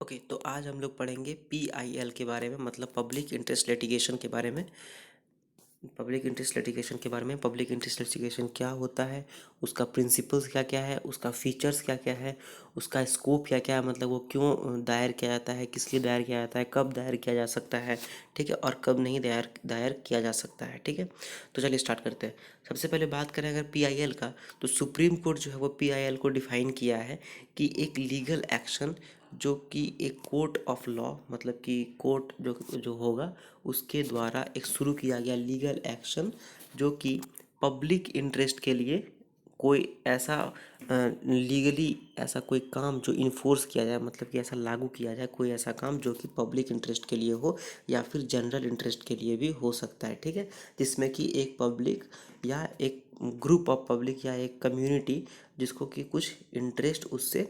Okay, तो आज हम लोग पढ़ेंगे पीआईएल के बारे में, मतलब पब्लिक इंटरेस्ट लिटिगेशन के बारे में। पब्लिक इंटरेस्ट लिटिगेशन क्या होता है, उसका प्रिंसिपल्स क्या क्या है, उसका फीचर्स क्या क्या है, उसका स्कोप क्या क्या है, मतलब वो क्यों दायर किया जाता है, किस लिए दायर किया जाता है, कब दायर किया जा सकता है, ठीक है, और कब नहीं दायर दायर किया जा सकता है, ठीक है। तो चलिए स्टार्ट करते हैं। सबसे पहले बात करें अगर पीआईएल का, तो सुप्रीम कोर्ट जो है वो पीआईएल को डिफाइन किया है कि एक लीगल एक्शन जो कि एक कोर्ट ऑफ लॉ, मतलब कि कोर्ट जो जो होगा उसके द्वारा एक शुरू किया गया लीगल एक्शन, जो कि पब्लिक इंटरेस्ट के लिए कोई ऐसा लीगली ऐसा कोई काम जो इन्फोर्स किया जाए, मतलब कि ऐसा लागू किया जाए कोई ऐसा काम जो कि पब्लिक इंटरेस्ट के लिए हो या फिर जनरल इंटरेस्ट के लिए भी हो सकता है, ठीक है। जिसमें कि एक पब्लिक या एक ग्रुप ऑफ पब्लिक या एक कम्युनिटी जिसको कि कुछ इंटरेस्ट उससे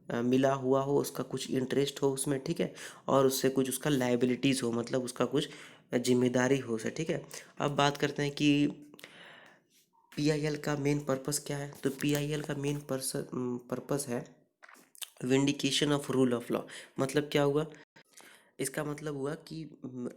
मिला हुआ हो, उसका कुछ इंटरेस्ट हो उसमें, ठीक है, और उससे कुछ उसका लाइबिलिटीज़ हो, मतलब उसका कुछ जिम्मेदारी हो उसे, ठीक है। अब बात करते हैं कि पीआईएल का मेन पर्पस क्या है। तो पीआईएल का मेन पर्पस है vindication of rule of law. मतलब क्या हुआ, इसका मतलब हुआ कि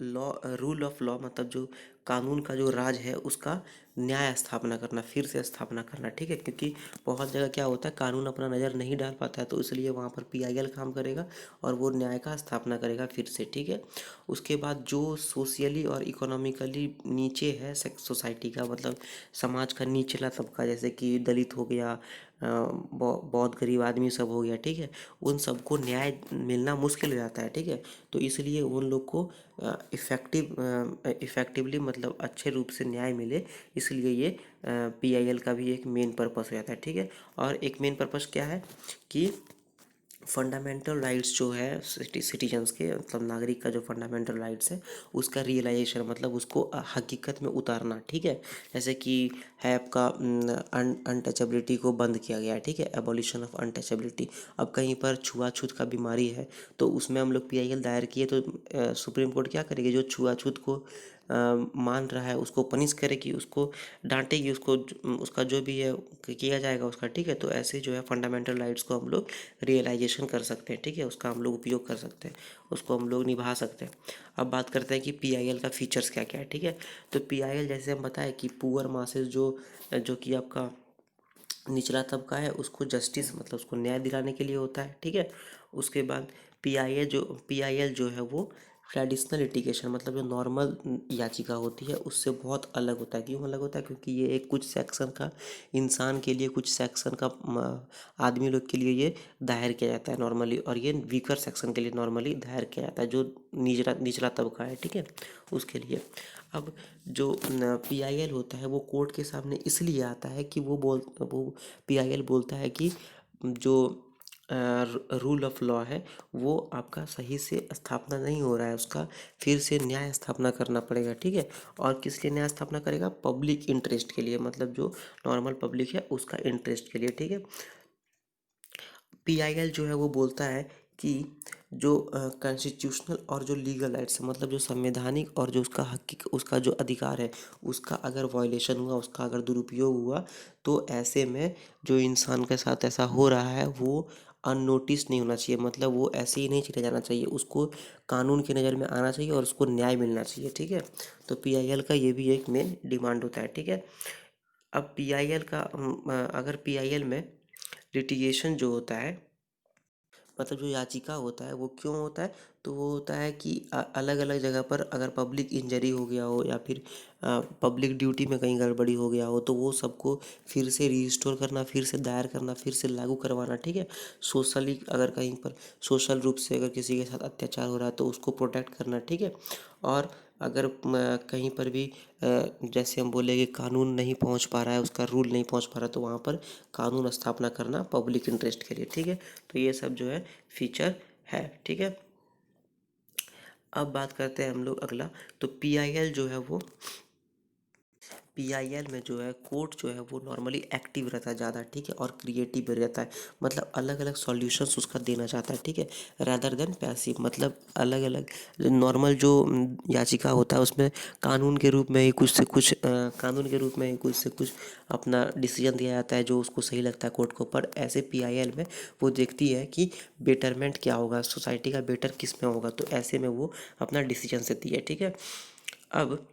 लॉ रूल ऑफ लॉ, मतलब जो कानून का जो राज है उसका न्याय स्थापना करना, फिर से स्थापना करना, ठीक है। क्योंकि बहुत जगह क्या होता है, कानून अपना नज़र नहीं डाल पाता है, तो इसलिए वहाँ पर पीआईएल काम करेगा और वो न्याय का स्थापना करेगा फिर से, ठीक है। उसके बाद जो सोशियली और इकोनॉमिकली नीचे है सोसाइटी का, मतलब समाज का निचला तबका, जैसे कि दलित हो गया, बहुत गरीब आदमी सब हो गया, ठीक है, उन सबको न्याय मिलना मुश्किल हो जाता है, ठीक है। तो इसलिए उन लोग को इफ़ेक्टिवली, मतलब अच्छे रूप से न्याय मिले, इसलिए ये पीआईएल का भी एक मेन पर्पस हो जाता है, ठीक है। और एक मेन पर्पस क्या है कि फंडामेंटल राइट्स जो है सिटीजन्स के, मतलब नागरिक का जो फंडामेंटल राइट्स है उसका रियलाइजेशन, मतलब उसको हकीकत में उतारना, ठीक है। जैसे कि है आपका अनटचेबिलिटी को बंद किया गया है, ठीक है, एबॉलिशन ऑफ अनटचेबिलिटी। अब कहीं पर छुआछूत का बीमारी है तो उसमें हम लोग पीआईएल दायर किए, तो सुप्रीम कोर्ट क्या करेगी, जो छुआछूत को मान रहा है उसको पनिश करेगी, उसको डांटेगी, उसको उसका जो भी है किया जाएगा उसका, ठीक है। तो ऐसे जो है फंडामेंटल राइट्स को हम लोग रियलाइजेशन कर सकते हैं, ठीक है, उसका हम लोग उपयोग कर सकते हैं, उसको हम लोग निभा सकते हैं। अब बात करते हैं कि पीआईएल का फीचर्स क्या क्या है, ठीक है। तो पीआईएल जैसे हम बताएं कि पुअर मासेस जो जो कि आपका निचला तबका है उसको जस्टिस, मतलब उसको न्याय दिलाने के लिए होता है, ठीक है। उसके बाद पीआईएल जो है वो ट्रेडिशनल लिटिगेशन, मतलब जो नॉर्मल याचिका होती है उससे बहुत अलग होता है। क्यों अलग होता है, क्योंकि ये एक कुछ सेक्शन का इंसान के लिए, कुछ सेक्शन का आदमी लोग के लिए ये दायर किया जाता है नॉर्मली, और ये वीकर सेक्शन के लिए नॉर्मली दायर किया जाता है, जो निचला निचला तबका है, ठीक है, उसके लिए। अब जो पीआईएल होता है वो कोर्ट के सामने इसलिए आता है कि वो पीआईएल बोलता है कि जो रूल ऑफ लॉ है वो आपका सही से स्थापना नहीं हो रहा है, उसका फिर से न्याय स्थापना करना पड़ेगा, ठीक है। और किस लिए न्याय स्थापना करेगा, पब्लिक इंटरेस्ट के लिए, मतलब जो नॉर्मल पब्लिक है उसका इंटरेस्ट के लिए, ठीक है। पीआईएल जो है वो बोलता है कि जो कॉन्स्टिट्यूशनल और जो लीगल राइट्स है, मतलब जो संवैधानिक और जो उसका हक, उसका जो अधिकार है, उसका अगर वायलेशन हुआ, उसका अगर दुरुपयोग हुआ, तो ऐसे में जो इंसान के साथ ऐसा हो रहा है वो अननोटिस नहीं होना चाहिए, मतलब वो ऐसे ही नहीं चले जाना चाहिए, उसको कानून की नज़र में आना चाहिए और उसको न्याय मिलना चाहिए, ठीक है। तो पीआईएल का ये भी एक मेन डिमांड होता है, ठीक है। अब पीआईएल का अगर पीआईएल में लिटिगेशन जो होता है, मतलब जो याचिका होता है वो क्यों होता है, तो वो होता है कि अलग अलग जगह पर अगर पब्लिक इंजरी हो गया हो या फिर पब्लिक ड्यूटी में कहीं गड़बड़ी हो गया हो, तो वो सबको फिर से रीस्टोर करना, फिर से दायर करना, फिर से लागू करवाना, ठीक है। सोशली अगर कहीं पर सोशल रूप से अगर किसी के साथ अत्याचार हो रहा है तो उसको प्रोटेक्ट करना, ठीक है। और अगर कहीं पर भी जैसे हम बोले कि कानून नहीं पहुंच पा रहा है, उसका रूल नहीं पहुंच पा रहा, तो वहाँ पर कानून स्थापना करना पब्लिक इंटरेस्ट के लिए, ठीक है। तो ये सब जो है फीचर है, ठीक है। अब बात करते हैं हम लोग अगला। तो पीआईएल जो है वो पीआईएल में जो है कोर्ट जो है वो नॉर्मली एक्टिव रहता है ज़्यादा, ठीक है, और क्रिएटिव भी रहता है, मतलब अलग अलग सॉल्यूशंस उसका देना चाहता है, ठीक है, रैदर देन पैसिव। मतलब अलग अलग नॉर्मल जो याचिका होता है उसमें कानून के रूप में ही कुछ से कुछ कानून के रूप में ही कुछ से कुछ अपना डिसीजन दिया जाता है जो उसको सही लगता है कोर्ट को। पर ऐसे पीआईएल में वो देखती है कि बेटरमेंट क्या होगा, सोसाइटी का बेटर किस में होगा, तो ऐसे में वो अपना डिसीजन देती है, ठीक है। अब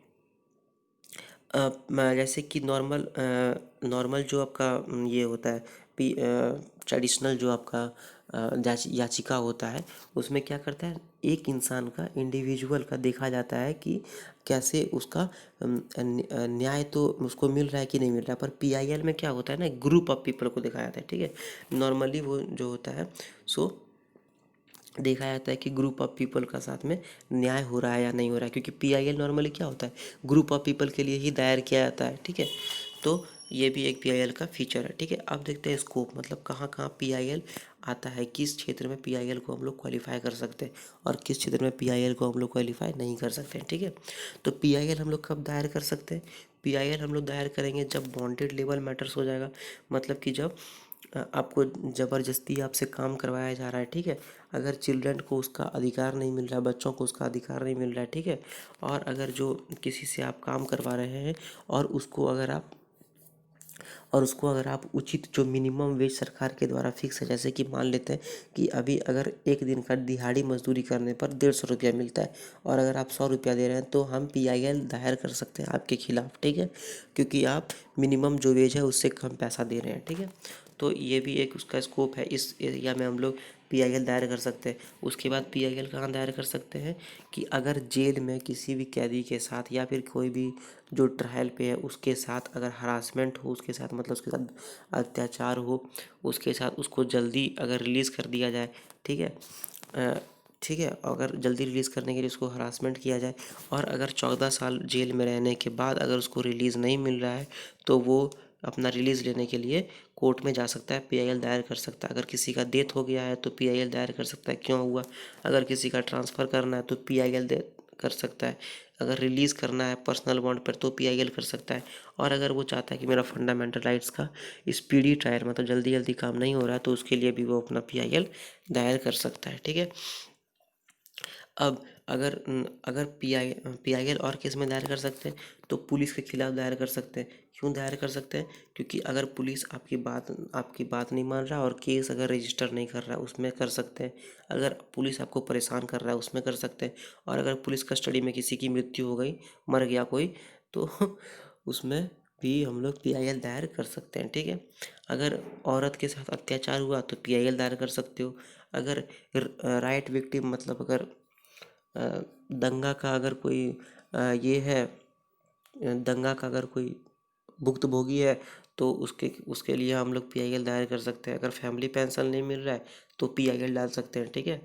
जैसे कि नॉर्मल जो आपका ये होता है ट्रेडिशनल जो आपका याचिका होता है, उसमें क्या करता है, एक इंसान का इंडिविजुअल का देखा जाता है कि कैसे उसका न्याय तो उसको मिल रहा है कि नहीं मिल रहा है। पर पीआईएल में क्या होता है ना, ग्रुप ऑफ पीपल को देखा जाता है, ठीक है। नॉर्मली वो जो होता है, सो देखा जाता है कि ग्रुप ऑफ पीपल का साथ में न्याय हो रहा है या नहीं हो रहा है, क्योंकि पीआईएल नॉर्मली क्या होता है, ग्रुप ऑफ पीपल के लिए ही दायर किया जाता है, ठीक है। तो ये भी एक पीआईएल का फीचर है, ठीक है। अब देखते हैं स्कोप, मतलब कहाँ कहाँ पीआईएल आता है, किस क्षेत्र में पीआईएल को हम लोग क्वालिफाई कर सकते हैं और किस क्षेत्र में पीआईएल को हम लोग क्वालिफाई नहीं कर सकते हैं, ठीक है। तो पीआईएल हम लोग कब दायर कर सकते हैं, पीआईएल हम लोग दायर करेंगे जब बॉन्डेड लेबल मैटर्स हो जाएगा, मतलब कि जब आपको ज़बरदस्ती आपसे काम करवाया जा रहा है, ठीक है, अगर चिल्ड्रन को उसका अधिकार नहीं मिल रहा है, बच्चों को उसका अधिकार नहीं मिल रहा है, ठीक है, और अगर जो किसी से आप काम करवा रहे हैं और उसको अगर आप उचित जो मिनिमम वेज सरकार के द्वारा फिक्स है, जैसे कि मान लेते हैं कि अभी अगर एक दिन का दिहाड़ी मजदूरी करने पर 150 रुपया मिलता है और अगर आप 100 रुपया दे रहे हैं, तो हम पीआईएल दायर कर सकते हैं आपके खिलाफ, ठीक है, क्योंकि आप मिनिमम जो वेज है उससे कम पैसा दे रहे हैं, ठीक है। तो ये भी एक उसका स्कोप है, इस एरिया में हम लोग पीआईएल दायर कर सकते हैं। उसके बाद पीआईएल कहाँ दायर कर सकते हैं कि अगर जेल में किसी भी कैदी के साथ या फिर कोई भी जो ट्रायल पे है उसके साथ अगर हरासमेंट हो, उसके साथ मतलब उसके साथ अत्याचार हो, उसके साथ उसको जल्दी अगर रिलीज़ कर दिया जाए, ठीक है, ठीक है, अगर जल्दी रिलीज़ करने के लिए उसको हरासमेंट किया जाए और अगर 14 साल जेल में रहने के बाद अगर उसको रिलीज़ नहीं मिल रहा है, तो वो अपना रिलीज़ लेने के लिए कोर्ट में जा सकता है, पीआईएल दायर कर सकता है। अगर किसी का डेथ हो गया है तो पीआईएल दायर कर सकता है, क्यों हुआ। अगर किसी का ट्रांसफ़र करना है तो पीआईएल दे कर सकता है। अगर रिलीज़ करना है पर्सनल बॉन्ड पर तो पीआईएल कर सकता है। और अगर वो चाहता है कि मेरा फंडामेंटल राइट्स का स्पीडी ट्रायल, मतलब जल्दी जल्दी काम नहीं हो रहा है, तो उसके लिए भी वो अपना पीआईएल दायर कर सकता है, ठीक है। अब अगर अगर पीआईएल और केस में दायर कर सकते हैं तो पुलिस के खिलाफ दायर कर सकते हैं। क्यों दायर कर सकते हैं, क्योंकि अगर पुलिस आपकी बात नहीं मान रहा और केस अगर रजिस्टर नहीं कर रहा उसमें कर सकते हैं। अगर पुलिस आपको परेशान कर रहा है उसमें कर सकते हैं। और अगर पुलिस कस्टडी में किसी की मृत्यु हो गई, मर गया कोई, तो उसमें भी हम लोग पीआईएल दायर कर सकते हैं, ठीक है। अगर औरत के साथ अत्याचार हुआ तो पीआईएल दायर कर सकते हो। अगर राइट विक्टिम, मतलब अगर दंगा का अगर कोई ये है, दंगा का अगर कोई भुक्तभोगी है, तो उसके उसके लिए हम लोग पीआईएल दायर कर सकते हैं। अगर फैमिली पेंशन नहीं मिल रहा है तो पीआईएल डाल सकते हैं, ठीक है।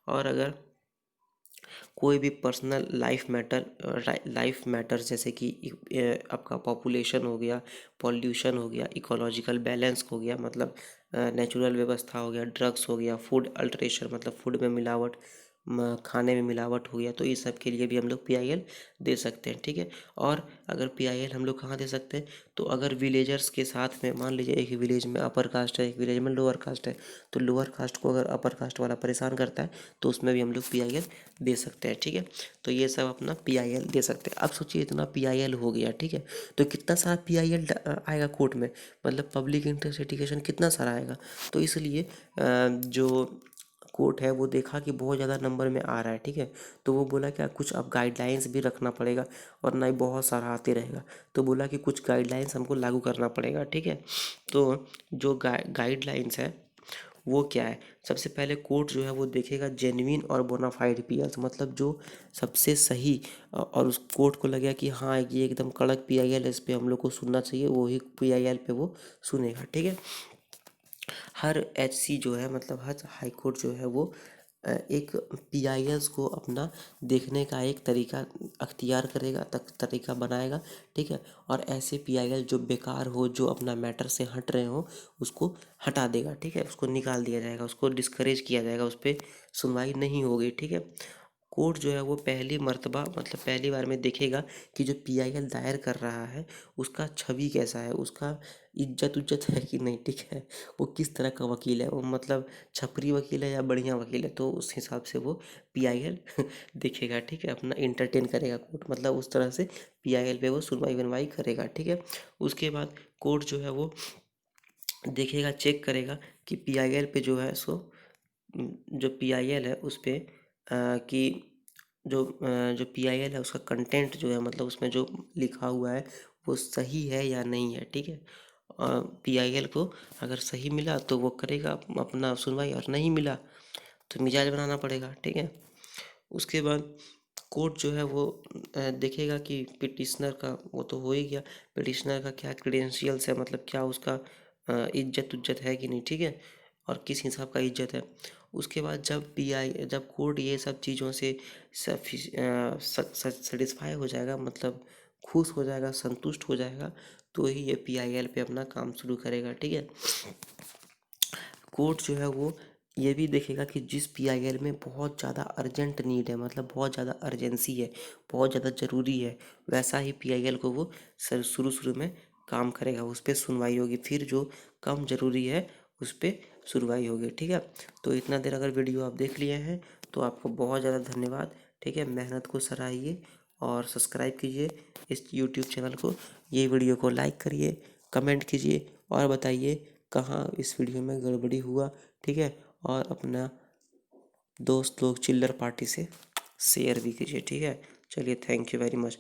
और अगर कोई भी पर्सनल लाइफ मैटर्स, जैसे कि आपका पॉपुलेशन हो गया, पॉल्यूशन हो गया, इकोलॉजिकल बैलेंस हो गया, मतलब नेचुरल व्यवस्था हो गया, ड्रग्स हो गया, फूड अल्ट्रेशन मतलब फूड में मिलावट, खाने में मिलावट हो गया, तो ये सब के लिए भी हम लोग पीआईएल दे सकते हैं, ठीक है। और अगर पीआईएल हम लोग कहाँ दे सकते हैं, तो अगर विलेजर्स के साथ में मान लीजिए एक विलेज में अपर कास्ट है, एक विलेज में लोअर कास्ट है, तो लोअर कास्ट को अगर अपर कास्ट वाला परेशान करता है तो उसमें भी हम लोग पीआईएल दे सकते हैं, ठीक है। तो ये सब अपना पीआईएल दे सकते हैं। अब सोचिए इतना पीआईएल हो गया, ठीक है, तो कितना सारा पीआईएल आएगा कोर्ट में, मतलब पब्लिक इंटरेस्ट लिटिगेशन कितना सारा आएगा। तो इसलिए जो कोर्ट है वो देखा कि बहुत ज़्यादा नंबर में आ रहा है, ठीक है, तो वो बोला क्या कुछ अब गाइडलाइंस भी रखना पड़ेगा, वरना ही बहुत सारा आते रहेगा। तो बोला कि कुछ गाइडलाइंस हमको लागू करना पड़ेगा, ठीक है। तो जो गाइडलाइंस है वो क्या है, सबसे पहले कोर्ट जो है वो देखेगा जेन्युइन और बोनाफाइड पीएल, मतलब जो सबसे सही और उस कोर्ट को लगेगा कि हाँ ये एकदम कड़क पीआईएल है, इस पे हम लोग को सुनना चाहिए, वही पीआईएल पे वो सुनेगा, ठीक है। हर एचसी जो है, मतलब हर हाई कोर्ट जो है वो एक पीआईएल्स को अपना देखने का एक तरीका अख्तियार करेगा, तरीका बनाएगा, ठीक है। और ऐसे पीआईएल जो बेकार हो, जो अपना मैटर से हट रहे हो, उसको हटा देगा, ठीक है, उसको निकाल दिया जाएगा, उसको डिस्करेज किया जाएगा, उस पर सुनवाई नहीं होगी, ठीक है। कोर्ट जो है वो पहली मर्तबा मतलब पहली बार में देखेगा कि जो पीआईएल दायर कर रहा है उसका छवि कैसा है, उसका इज्जत उज्जत है कि नहीं, ठीक है। वो किस तरह का वकील है, वो मतलब छपरी वकील है या बढ़िया वकील है, तो उस हिसाब से वो पीआईएल देखेगा, ठीक है। अपना इंटरटेन करेगा कोर्ट, मतलब उस तरह से पीआईएल पे वो सुनवाई वनवाई करेगा, ठीक है। उसके बाद कोर्ट जो है वो देखेगा, चेक करेगा कि पीआईएल पे जो है सो जो पीआईएल है उस पे कि जो पीआईएल है उसका कंटेंट जो है मतलब उसमें जो लिखा हुआ है वो सही है या नहीं है, ठीक है। पीआईएल को अगर सही मिला तो वो करेगा अपना सुनवाई, और नहीं मिला तो मिजाज बनाना पड़ेगा, ठीक है। उसके बाद कोर्ट जो है वो देखेगा कि पिटिशनर का वो तो हो ही गया, पिटिशनर का क्या क्रेडेंशियल्स है, मतलब क्या उसका इज्जत उज्जत है कि नहीं, ठीक है, और किस हिसाब का इज्जत है। उसके बाद जब कोर्ट ये सब चीज़ों से सेटिस्फाई हो जाएगा, मतलब खुश हो जाएगा, संतुष्ट हो जाएगा, तो ही ये पीआईएल पे अपना काम शुरू करेगा, ठीक है। कोर्ट जो है वो ये भी देखेगा कि जिस पीआईएल में बहुत ज़्यादा अर्जेंट नीड है, मतलब बहुत ज़्यादा अर्जेंसी है, बहुत ज़्यादा ज़रूरी है, वैसा ही पीआईएल को वो सर शुरू शुरू में काम करेगा, उस पर सुनवाई होगी। फिर जो कम ज़रूरी है उस पर सुनवाई होगी, ठीक है। तो इतना देर अगर वीडियो आप देख लिए हैं तो आपको बहुत ज़्यादा धन्यवाद, ठीक है। मेहनत को सराहिए और सब्सक्राइब कीजिए इस यूट्यूब चैनल को। ये वीडियो को लाइक करिए, कमेंट कीजिए और बताइए कहाँ इस वीडियो में गड़बड़ी हुआ, ठीक है। और अपना दोस्त लोग चिल्लर पार्टी से शेयर भी कीजिए, ठीक है। चलिए, थैंक यू वेरी मच।